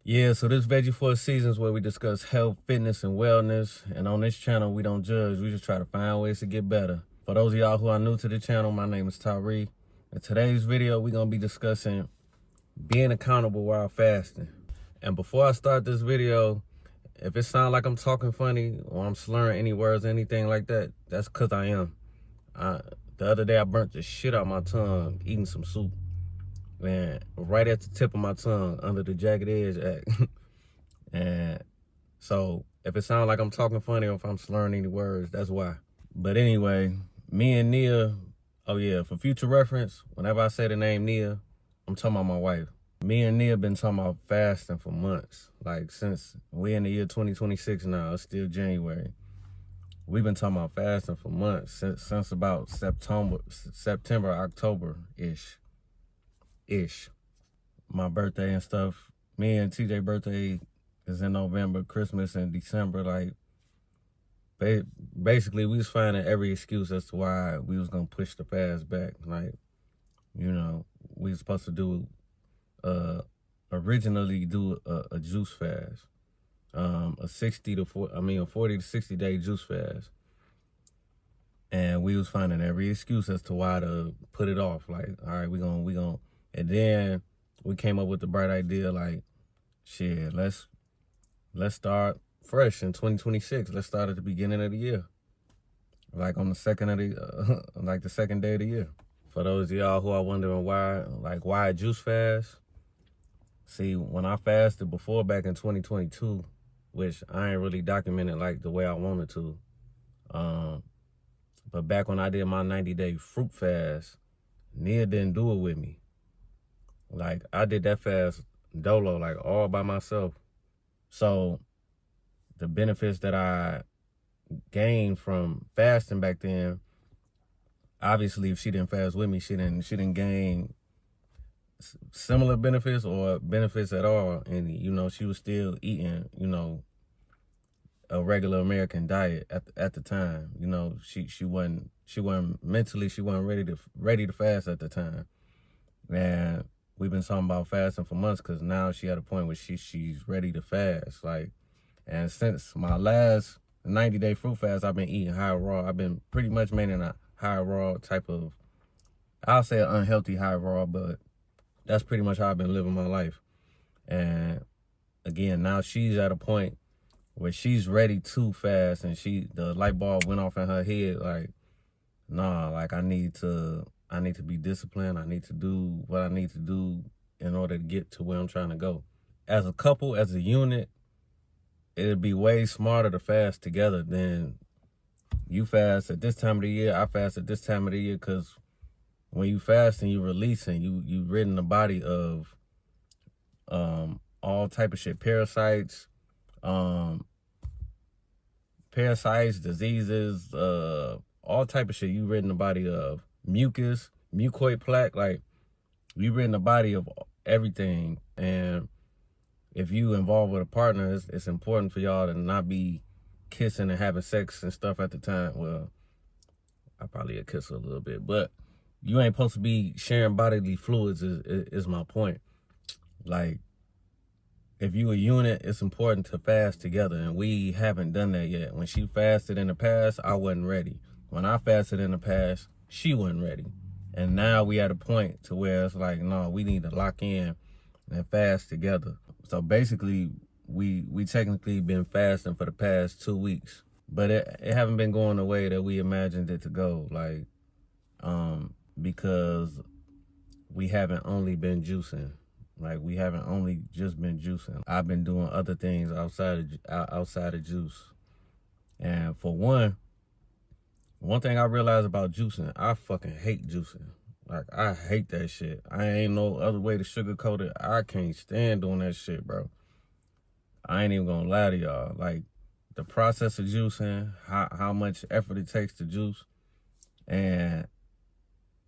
Yeah, so this Veggie for Seasons where we discuss health, fitness, and wellness. And on this channel, we don't judge. We just try to find ways to get better. For those of y'all who are new to the channel, my name is Tyree. In today's video, we're going to be discussing being accountable while fasting. And before I start this video, if it sounds like I'm talking funny or I'm slurring any words or anything like that, that's because I am. The other day, I burnt the shit out my tongue eating some soup. Man, right at the tip of my tongue, under the jagged edge. And so if it sounds like I'm talking funny or if I'm slurring any words, that's why. But anyway, me and Nia, oh yeah, for future reference, whenever I say the name Nia, I'm talking about my wife. Me and Nia been talking about fasting for months. Like since we in the year 2026 now, it's still January. We've been talking about fasting for months, since about September, October-ish. My birthday and stuff. Me and TJ birthday is in November, Christmas in December. Like, basically, we was finding every excuse as to why we was gonna push the fast back. Like, you know, we was supposed to do, originally do a juice fast, a 40 to 60 day juice fast. And we was finding every excuse as to why to put it off. Like, all right, we gonna, and then we came up with the bright idea, like, shit, let's start fresh in 2026. Let's start at the beginning of the year, like on the second of the, like the second day of the year. For those of y'all who are wondering why a juice fast? See, when I fasted before back in 2022, which I ain't really documented like the way I wanted to, but back when I did my 90-day fruit fast, Nia didn't do it with me. Like, I did that fast dolo, like all by myself. So the benefits that I gained from fasting back then, obviously if she didn't fast with me, she didn't gain similar benefits or benefits at all. And, you know, she was still eating, you know, a regular American diet at the time. You know, she wasn't mentally, she wasn't ready to fast at the time. And we've been talking about fasting for months because now she at a point where she's ready to fast. Like, and since my last 90-day fruit fast, I've been eating high raw. I've been pretty much making a high raw type of, I'll say an unhealthy high raw, but that's pretty much how I've been living my life. And again, now she's at a point where she's ready to fast, and the light bulb went off in her head. Like, nah, like I need to be disciplined. I need to do what I need to do in order to get to where I'm trying to go. As a couple, as a unit, it'd be way smarter to fast together than you fast at this time of the year, I fast at this time of the year, because when you fast and you releasing, you ridding the body of all type of shit, parasites, diseases, all type of shit. You ridding the body of mucus, mucoid plaque, like you ridding the body of everything. And if you involved with a partner, it's important for y'all to not be kissing and having sex and stuff at the time. Well, I probably a kiss a little bit, but you ain't supposed to be sharing bodily fluids is my point. Like, if you a unit, it's important to fast together, and we haven't done that yet. When she fasted in the past, I wasn't ready. When I fasted in the past, she wasn't ready. And now we at a point to where it's like, no, we need to lock in and fast together. So basically, we technically been fasting for the past 2 weeks, but it haven't been going the way that we imagined it to go. Like, because we haven't only been juicing. Like, we haven't only just been juicing. I've been doing other things outside of juice. And for one thing I realized about juicing, I fucking hate juicing. Like, I hate that shit. I ain't no other way to sugarcoat it. I can't stand doing that shit, bro. I ain't even gonna lie to y'all. Like, the process of juicing, how much effort it takes to juice, and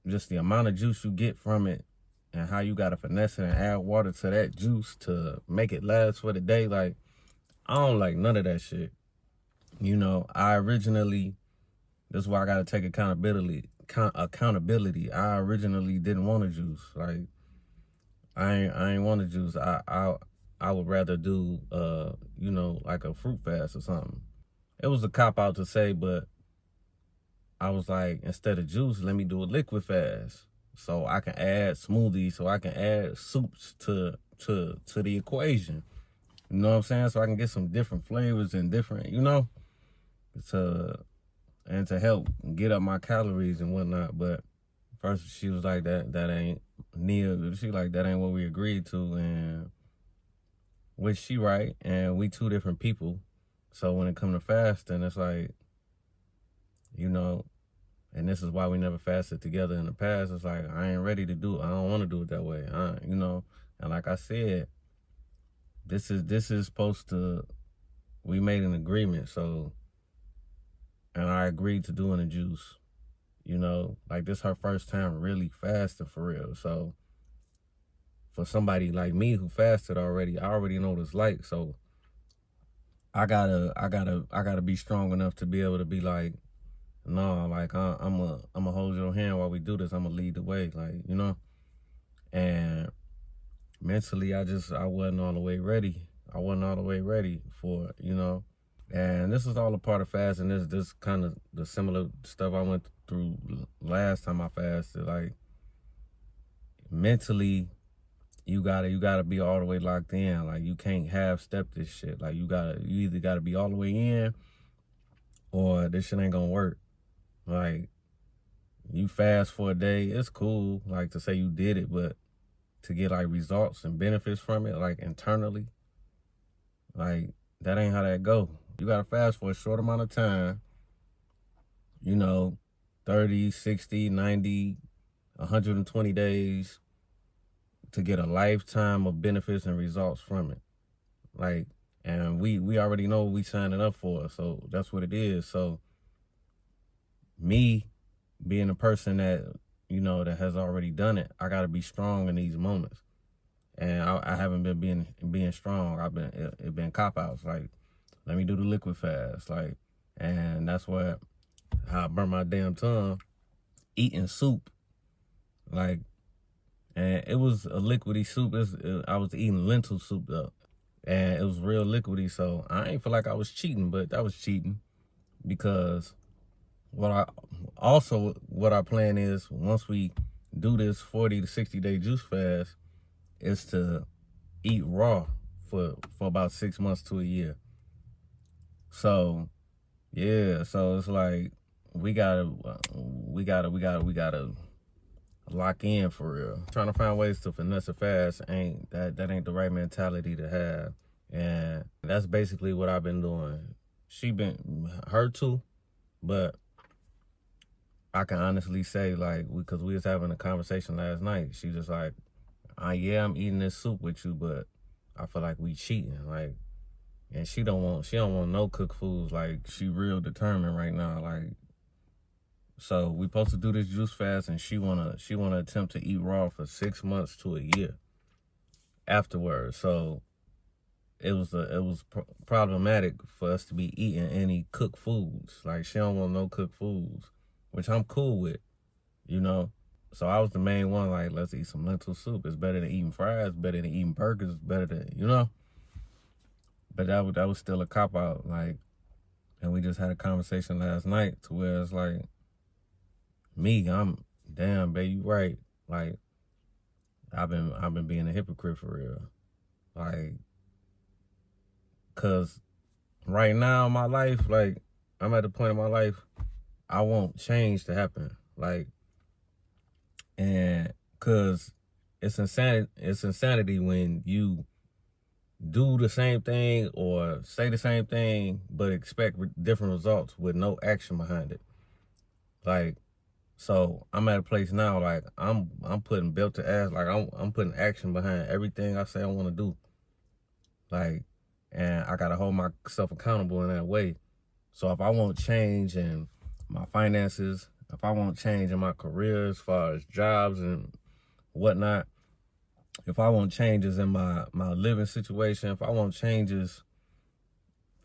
just the amount of juice you get from it, and how you gotta finesse it and add water to that juice to make it last for the day. Like, I don't like none of that shit. You know, this is why I gotta take accountability. I originally didn't want to juice. Like, I ain't want to juice. I would rather do, like a fruit fast or something. It was a cop out to say, but I was like, instead of juice, let me do a liquid fast. So I can add smoothies, so I can add soups to the equation. You know what I'm saying? So I can get some different flavors and different, to and to help get up my calories and whatnot. But first she was like, that ain't Nia. She like, that ain't what we agreed to, and which she right, and we two different people. So when it come to fasting, it's like, and this is why we never fasted together in the past. It's like, I ain't ready to do it. I don't want to do it that way. And like I said, this is supposed to, we made an agreement. So, and I agreed to doing the juice, like this her first time really fasting for real. So for somebody like me who fasted already, I already know what it's like. So I gotta be strong enough to be able to be like, no, like I'm a hold your hand while we do this. I'm gonna lead the way, like, and mentally I wasn't all the way ready. I wasn't all the way ready for it, and this is all a part of fasting. This kind of the similar stuff I went through last time I fasted. Like mentally, you gotta be all the way locked in. Like you can't half step this shit. Like you either gotta be all the way in, or this shit ain't gonna work. Like you fast for a day, it's cool, like to say you did it, but to get like results and benefits from it, like internally, like that ain't how that go. You gotta fast for a short amount of time, 30, 60, 90, 120 days to get a lifetime of benefits and results from it. Like, and we already know what we signing up for, so that's what it is. So me being a person that, that has already done it, I gotta be strong in these moments. And I haven't been being strong. It been cop outs. Like, let me do the liquid fast. Like, and that's how I burnt my damn tongue eating soup. Like, and it was a liquidy soup. I was eating lentil soup though, and it was real liquidy. So I ain't feel like I was cheating, but that was cheating because what our plan is, once we do this 40 to 60 day juice fast, is to eat raw for about 6 months to a year. So yeah, so it's like we gotta lock in for real. Trying to find ways to finesse a fast ain't the right mentality to have. And that's basically what I've been doing. Her too, but I can honestly say, like, because we was having a conversation last night, she just like, yeah, I'm eating this soup with you, but I feel like we cheating. Like, and she don't want no cooked foods. Like, she real determined right now. Like, so we supposed to do this juice fast, and she wanna attempt to eat raw for 6 months to a year afterwards. So it was problematic for us to be eating any cooked foods. Like, she don't want no cooked foods, which I'm cool with, So I was the main one, like, let's eat some lentil soup. It's better than eating fries, better than eating burgers, better than, But that was still a cop out, like, and we just had a conversation last night to where it's like, damn, babe, you right. Like, I've been being a hypocrite for real. Like, cause right now in my life, like, I'm at the point in my life, I want change to happen. Like, and cause it's insanity when you do the same thing or say the same thing but expect different results with no action behind it. Like, so I'm at a place now, like, I'm putting belt to ass, like I'm putting action behind everything I say I want to do. Like, and I gotta hold myself accountable in that way. So if I want change in my finances, if I want change in my career as far as jobs and whatnot, if I want changes in my living situation, if I want changes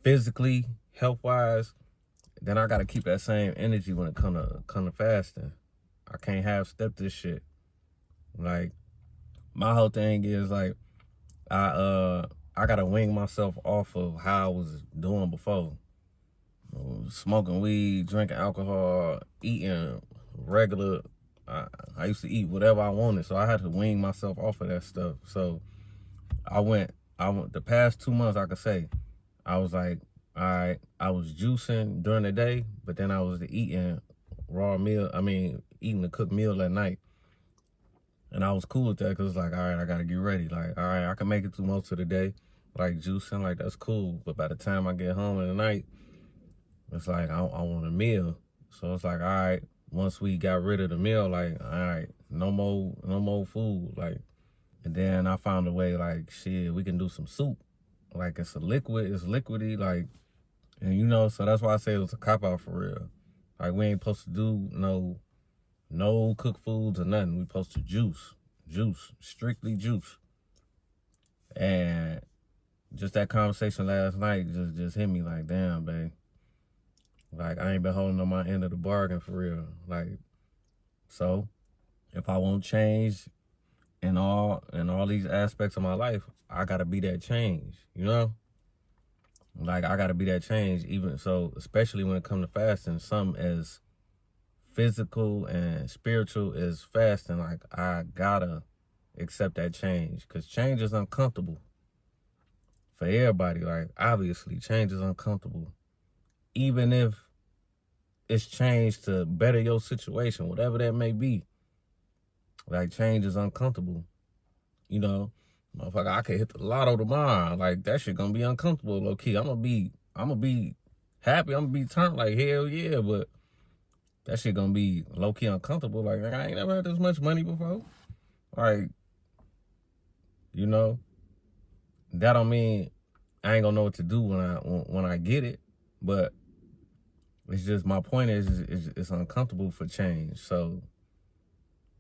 physically, health-wise, then I gotta keep that same energy when it come to fasting. I can't half step this shit. Like, my whole thing is like, I gotta wing myself off of how I was doing before. Smoking weed, drinking alcohol, eating regular. I used to eat whatever I wanted, so I had to wean myself off of that stuff. So I went the past 2 months, I could say, I was like, all right, I was juicing during the day, but then I was eating eating the cooked meal at night. And I was cool with that because it's like, all right, I got to get ready. Like, all right, I can make it through most of the day, like juicing, like that's cool. But by the time I get home in the night, it's like, I want a meal. So it's like, all right, once we got rid of the meal, like, all right, no more food. Like, and then I found a way, like, shit, we can do some soup. Like, it's liquidy, like, and so that's why I say it was a cop-out for real. Like, we ain't supposed to do no cooked foods or nothing. We supposed to juice, strictly juice. And just that conversation last night just hit me like, damn, babe. Like, I ain't been holding on my end of the bargain for real. Like, so if I won't change in all these aspects of my life, I gotta be that change, Like, I gotta be that change, even so, especially when it comes to fasting, something as physical and spiritual as fasting, like, I gotta accept that change, because change is uncomfortable for everybody. Like, obviously, change is uncomfortable. Even if it's changed to better your situation, whatever that may be. Like, change is uncomfortable. Motherfucker, I could hit the lotto tomorrow. Like, that shit gonna be uncomfortable, low key. I'm gonna be happy. I'm gonna be turned like hell yeah, but that shit gonna be low key uncomfortable. Like, I ain't never had this much money before. Like, that don't mean I ain't gonna know what to do when I get it, but it's just, my point is it's uncomfortable for change. So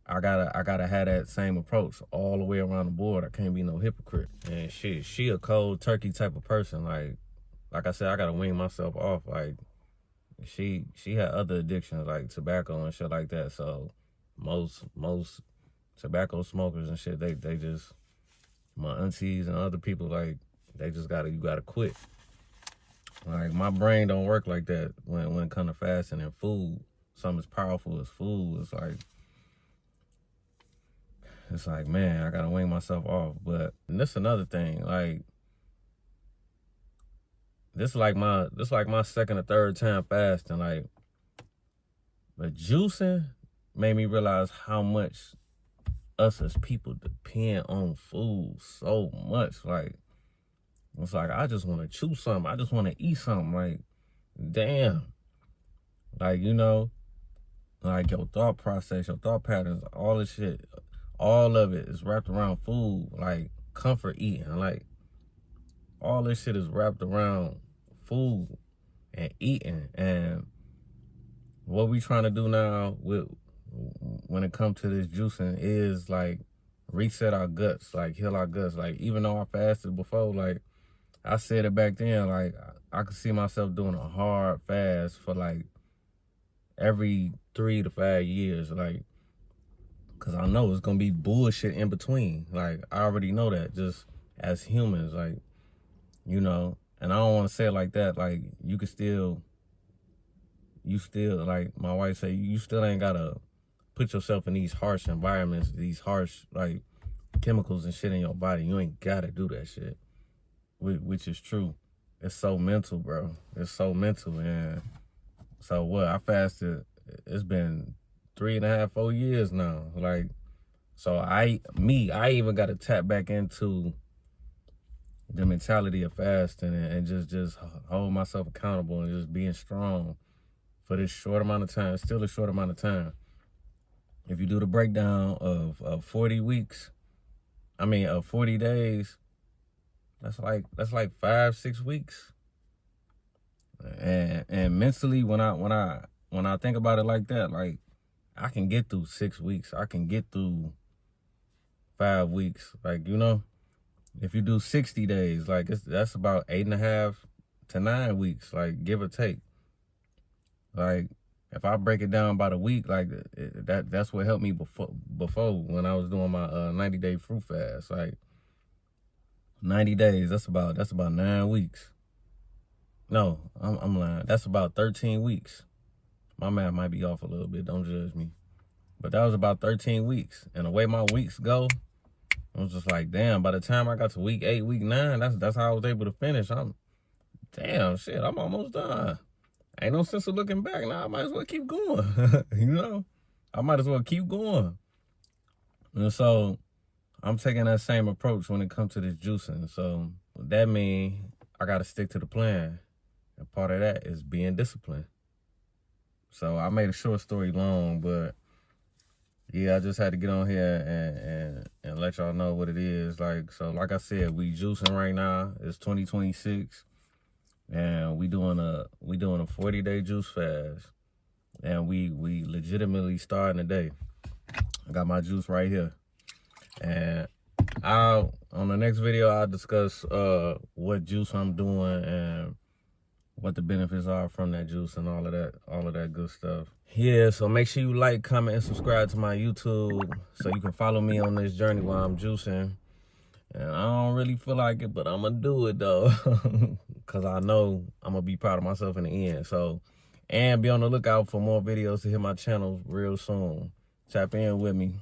I gotta have that same approach all the way around the board. I can't be no hypocrite. And shit, she a cold turkey type of person. Like I said, I gotta wean myself off. Like, she had other addictions like tobacco and shit like that. So most tobacco smokers and shit, they just, my aunties and other people, like, they just you gotta quit. Like, my brain don't work like that when it comes to fasting and food. Something as powerful as food. It's like, man, I gotta wean myself off. But this another thing, like, this is like my second or third time fasting, like, but juicing made me realize how much us as people depend on food so much. Like, it's like, I just want to chew something. I just want to eat something. Like, damn. Like, like, your thought process, your thought patterns, all this shit, all of it is wrapped around food. Like, comfort eating. Like, all this shit is wrapped around food and eating. And what we trying to do now when it comes to this juicing is, like, reset our guts, like, heal our guts. Like, even though I fasted before, like, I said it back then, like, I could see myself doing a hard fast for, like, every 3 to 5 years, like, because I know it's going to be bullshit in between. Like, I already know that, just as humans, like, and I don't want to say it like that. Like, you still, like my wife say, you still ain't got to put yourself in these harsh environments, these harsh, like, chemicals and shit in your body. You ain't got to do that shit. Which is true. It's so mental, bro. It's so mental. And so what? I fasted, it's been 3.5, 4 years now. Like, so I even got to tap back into the mentality of fasting and just hold myself accountable and just being strong for this short amount of time. Still a short amount of time. If you do the breakdown of 40 weeks, of 40 days, that's like 5-6 weeks. And mentally, when I think about it like that, like, I can get through 6 weeks. I can get through 5 weeks. Like, if you do 60 days, like, that's about 8.5 to 9 weeks, like, give or take. Like, if I break it down by the week, like, that's what helped me before when I was doing my 90-day fruit fast. Like, 90 days. That's about 9 weeks. No, I'm lying. That's about 13 weeks. My math might be off a little bit. Don't judge me. But that was about 13 weeks. And the way my weeks go, I was just like, damn, by the time I got to week 8, week 9, that's how I was able to finish. Damn, shit, I'm almost done. Ain't no sense of looking back. Now I might as well keep going. You know? I might as well keep going. And so I'm taking that same approach when it comes to this juicing. So that means I got to stick to the plan. And part of that is being disciplined. So I made a short story long, but yeah, I just had to get on here and let y'all know what it is. Like I said, we juicing right now. It's 2026. And we doing a 40-day juice fast. And we legitimately starting today. I got my juice right here. And on the next video, I'll discuss what juice I'm doing and what the benefits are from that juice and all of that good stuff. Yeah, so make sure you like, comment, and subscribe to my YouTube so you can follow me on this journey while I'm juicing. And I don't really feel like it, but I'm going to do it, though, because I know I'm going to be proud of myself in the end. So, and be on the lookout for more videos to hit my channel real soon. Tap in with me.